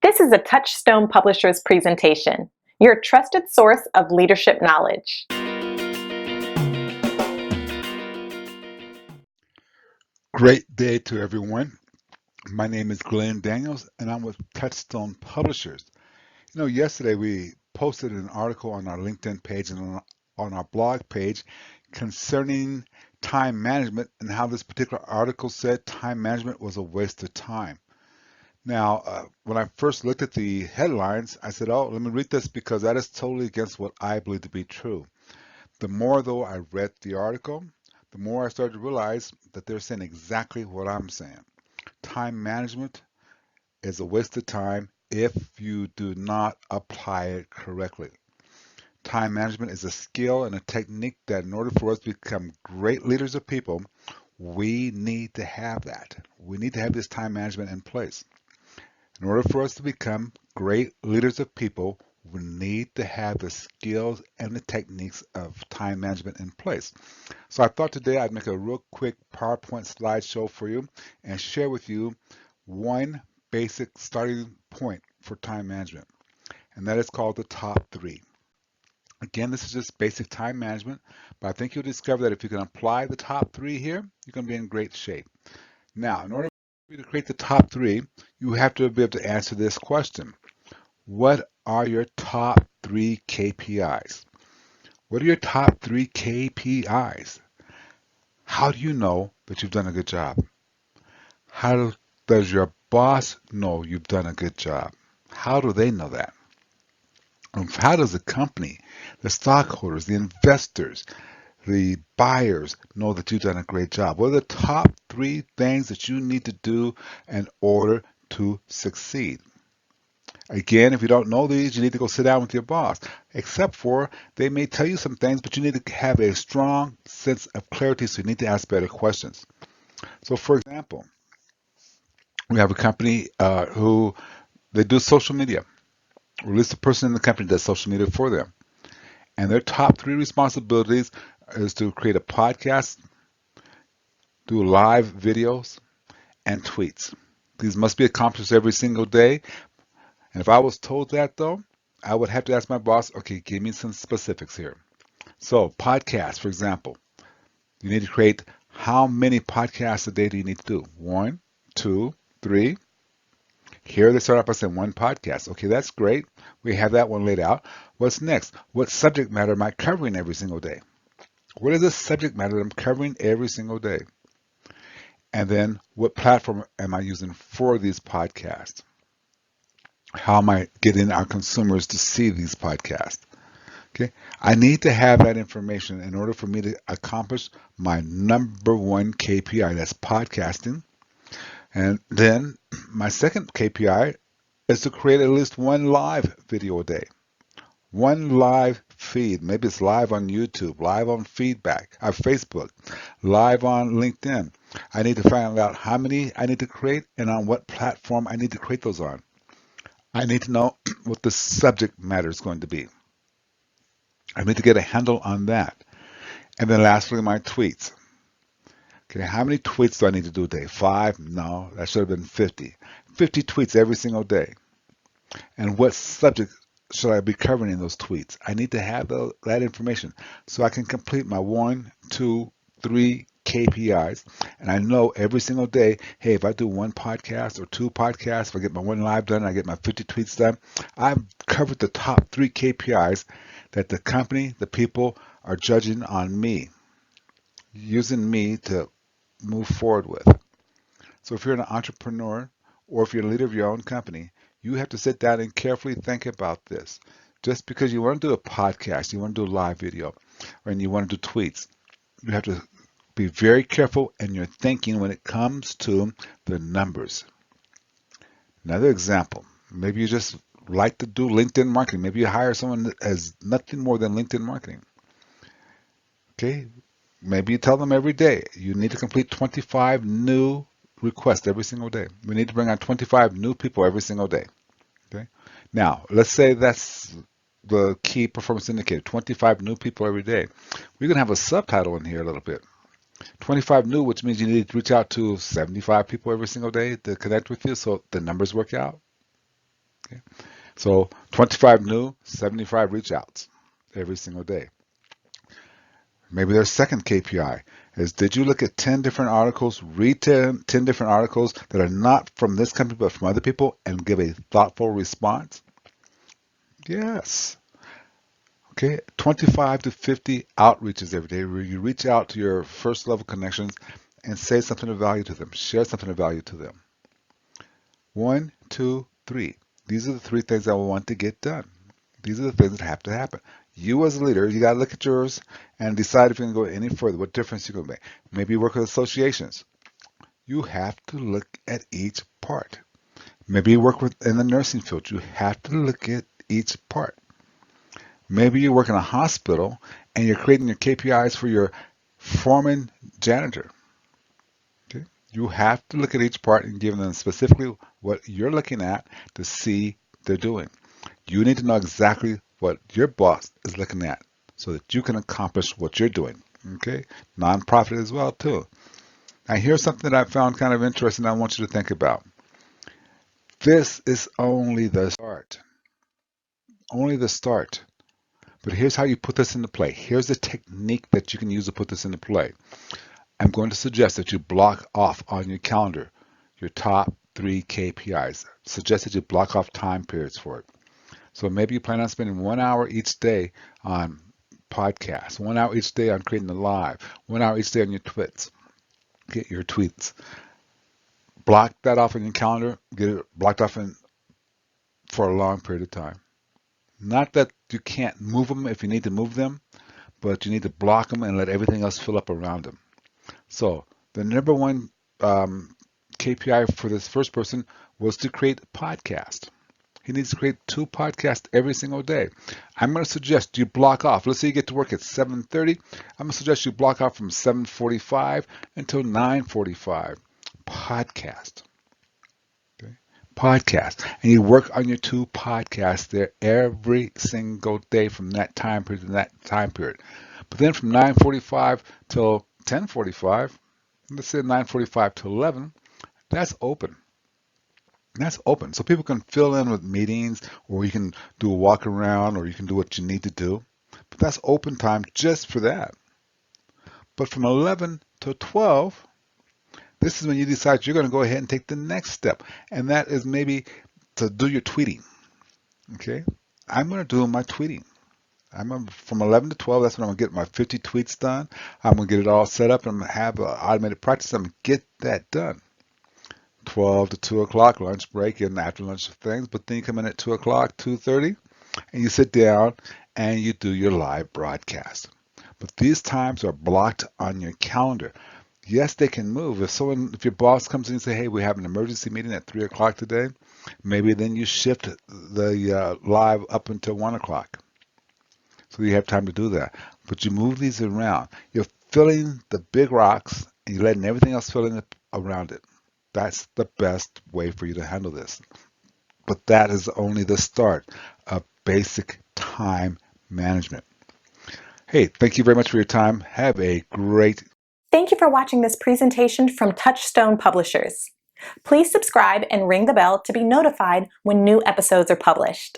This is a Touchstone Publishers presentation, your trusted source of leadership knowledge. Great day to everyone. My name is Glenn Daniels and I'm with Touchstone Publishers. Yesterday we posted an article on our LinkedIn page and on our blog page concerning time management and how this particular article said time management was a waste of time. Now, when I first looked at the headlines, I said, oh, let me read this because that is totally against what I believe to be true. The more, though, I read the article, the more I started to realize that they're saying exactly what I'm saying. Time management is a waste of time if you do not apply it correctly. Time management is a skill and a technique that in order for us to become great leaders of people, we need to have that. We need to have this time management in place. In order for us to become great leaders of people, we need to have the skills and the techniques of time management in place. So I thought today I'd make a real quick PowerPoint slideshow for you and share with you one basic starting point for time management, and that is called the top three. Again, this is just basic time management, but I think you'll discover that if you can apply the top three here, you're going to be in great shape. Now, in order for you to create the top three, you have to be able to answer this question. What are your top three KPIs? What are your top three KPIs? How do you know that you've done a good job? How does your boss know you've done a good job? How do they know that? How does the company, the stockholders, the investors, the buyers know that you've done a great job? What are the top three things that you need to do in order to succeed? Again, if you don't know these, you need to go sit down with your boss. Except for they may tell you some things, but you need to have a strong sense of clarity, so you need to ask better questions. So, for example, we have a company who they do social media, or at least the person in the company does social media for them. And their top three responsibilities is to create a podcast, do live videos, and tweets. These must be accomplished every single day. And if I was told that, though, I would have to ask my boss, okay, give me some specifics here. So, podcasts, for example, you need to create how many podcasts a day do you need to do? 1, 2, 3. Here they start off by saying one podcast. Okay, that's great. We have that one laid out. What's next? What subject matter am I covering every single day? What is the subject matter that I'm covering every single day? And then what platform am I using for these podcasts? How am I getting our consumers to see these podcasts? Okay, I need to have that information in order for me to accomplish my number one KPI, that's podcasting. And then my second KPI is to create at least one live video a day. One live feed. Maybe it's live on YouTube, live on Facebook, live on LinkedIn. I need to find out how many I need to create and on what platform I need to create those on. I need to know what the subject matter is going to be. I need to get a handle on that. And then lastly, my tweets. Okay, how many tweets do I need to do a day? 5? No, that should have been 50. 50 tweets every single day. And what subject should I be covering in those tweets? I need to have that information so I can complete my 1, 2, 3 KPIs. And I know every single day, hey, if I do one podcast or two podcasts, if I get my one live done, I get my 50 tweets done, I've covered the top 3 KPIs that the company, the people are judging on me, using me to move forward with. So if you're an entrepreneur or if you're a leader of your own company, you have to sit down and carefully think about this. Just because you want to do a podcast, you want to do a live video, and you want to do tweets, you have to be very careful in your thinking when it comes to the numbers. Another example, maybe you just like to do LinkedIn marketing. Maybe you hire someone that has nothing more than LinkedIn marketing. Okay, maybe you tell them every day you need to complete 25 new requests every single day. We need to bring on 25 new people every single day. Okay. Now, let's say that's the key performance indicator, 25 new people every day. We're going to have a subtitle in here a little bit. 25 new, which means you need to reach out to 75 people every single day to connect with you so the numbers work out. Okay? So 25 new, 75 reach outs every single day. Maybe their second KPI is, did you look at 10 different articles, read 10 different articles that are not from this company but from other people, and give a thoughtful response? Yes. Okay, 25 to 50 outreaches every day where you reach out to your first level connections and say something of value to them, share something of value to them. 1, 2, 3. These are the 3 things I want to get done. These are the things that have to happen. You as a leader, you got to look at yours and decide if you're going to go any further, what difference you're going to make. Maybe you work with associations. You have to look at each part. Maybe you work in the nursing field. You have to look at each part. Maybe you work in a hospital and you're creating your KPIs for your foreman janitor. Okay? You have to look at each part and give them specifically what you're looking at to see they're doing. You need to know exactly what your boss is looking at so that you can accomplish what you're doing. Okay? Nonprofit as well too. Now here's something that I found kind of interesting I want you to think about. This is only the start. Only the start. But here's how you put this into play. Here's the technique that you can use to put this into play. I'm going to suggest that you block off on your calendar your top 3 KPIs. Suggest that you block off time periods for it. So maybe you plan on spending 1 hour each day on podcasts, 1 hour each day on creating a live, 1 hour each day on your tweets. Get your tweets. Block that off on your calendar. Get it blocked off for a long period of time. Not that you can't move them if you need to move them, but you need to block them and let everything else fill up around them. So the number one KPI for this first person was to create a podcast. He needs to create 2 podcasts every single day. I'm going to suggest you block off. Let's say you get to work at 7:30. I'm going to suggest you block off from 7:45 until 9:45. Podcast. Okay? Podcast. And you work on your 2 podcasts there every single day from that time period to that time period. But then from 9:45 till 10:45, let's say 9:45 to 11, that's open. That's open. So people can fill in with meetings, or you can do a walk around, or you can do what you need to do. But that's open time just for that. But from 11 to 12, this is when you decide you're going to go ahead and take the next step. And that is maybe to do your tweeting. Okay? I'm going to do my tweeting. From 11 to 12, that's when I'm going to get my 50 tweets done. I'm going to get it all set up and have an automated practice. I'm going to get that done. 12 to 2 o'clock, lunch break and after lunch things. But then you come in at 2 o'clock, 2:30, and you sit down and you do your live broadcast. But these times are blocked on your calendar. Yes, they can move. If your boss comes in and say, hey, we have an emergency meeting at 3 o'clock today, maybe then you shift the live up until 1 o'clock. So you have time to do that. But you move these around. You're filling the big rocks and you're letting everything else fill in around it. That's the best way for you to handle this. But that is only the start of basic time management. Hey, thank you very much for your time. Have a great Thank you for watching this presentation from Touchstone Publishers. Please subscribe and ring the bell to be notified when new episodes are published.